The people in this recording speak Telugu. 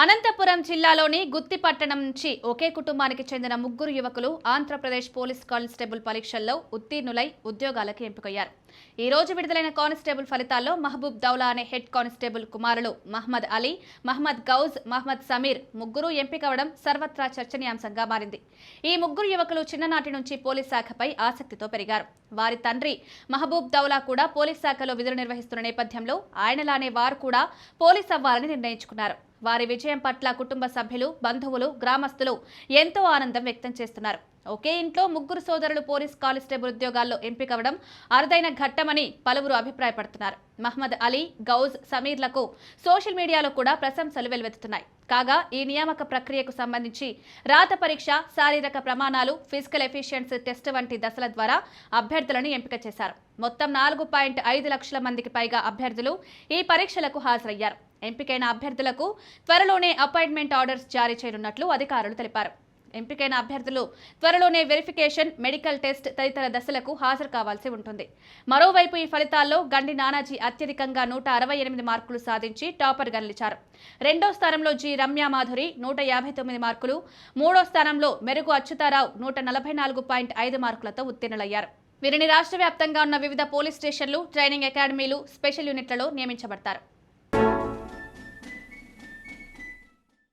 అనంతపురం జిల్లాలోని గుత్తి పట్టణం నుంచి ఒకే కుటుంబానికి చెందిన ముగ్గురు యువకులు ఆంధ్రప్రదేశ్ పోలీస్ కానిస్టేబుల్ పరీక్షల్లో ఉత్తీర్ణులై ఉద్యోగాలకు ఎంపికయ్యారు. ఈ రోజు విడుదలైన కానిస్టేబుల్ ఫలితాల్లో మహబూబ్ దౌలా అనే హెడ్ కానిస్టేబుల్ కుమారులు మహ్మద్ అలీ, మహ్మద్ గౌజ్, మహ్మద్ సమీర్ ముగ్గురు ఎంపికవడం సర్వత్రా చర్చనీయాంశంగా మారింది. ఈ ముగ్గురు యువకులు చిన్ననాటి నుంచి పోలీస్ శాఖపై ఆసక్తితో పెరిగారు. వారి తండ్రి మహబూబ్ దౌలా కూడా పోలీస్ శాఖలో విధులు నిర్వహిస్తున్న నేపథ్యంలో ఆయనలానే వారు కూడా పోలీస్ అవ్వాలని నిర్ణయించుకున్నారు. వారి విజయం పట్ల కుటుంబ సభ్యులు, బంధువులు, గ్రామస్తులు ఎంతో ఆనందం వ్యక్తం చేస్తున్నారు. ఒకే ఇంట్లో ముగ్గురు సోదరులు పోలీస్ కానిస్టేబుల్ ఉద్యోగాల్లో ఎంపికవడం అరుదైన ఘట్టమని పలువురు అభిప్రాయపడుతున్నారు. మహ్మద్ అలీ, గౌజ్, సమీర్లకు సోషల్ మీడియాలో కూడా ప్రశంసలు వెల్లువెత్తుతున్నాయి. కాగా ఈ నియామక ప్రక్రియకు సంబంధించి రాత పరీక్ష, శారీరక ప్రమాణాలు, ఫిజికల్ ఎఫిషియన్సీ టెస్ట్ వంటి దశల ద్వారా అభ్యర్థులను ఎంపిక చేశారు. మొత్తం 4.5 లక్షల మందికి పైగా అభ్యర్థులు ఈ పరీక్షలకు హాజరయ్యారు. ఎంపికైన అభ్యర్థులకు త్వరలోనే అపాయింట్మెంట్ ఆర్డర్స్ జారీ చేయనున్నట్లు అధికారులు తెలిపారు. ఎంపికైన అభ్యర్థులు త్వరలోనే వెరిఫికేషన్, మెడికల్ టెస్ట్ తదితర దశలకు హాజరు కావాల్సి ఉంటుంది. మరోవైపు ఈ ఫలితాల్లో గండి నానాజీ అత్యధికంగా 168 మార్కులు సాధించి టాపర్గా నిలిచారు. రెండో స్థానంలో జి రమ్య మాధురి 159 మార్కులు, మూడో స్థానంలో మెరుగు అచ్యుతారావు 144.5 మార్కులతో ఉత్తీర్ణులయ్యారు. వీరిని రాష్ట్ర వ్యాప్తంగా ఉన్న వివిధ పోలీస్ స్టేషన్లు, ట్రైనింగ్ అకాడమీలు, స్పెషల్ యూనిట్లలో నియమించబడతారు.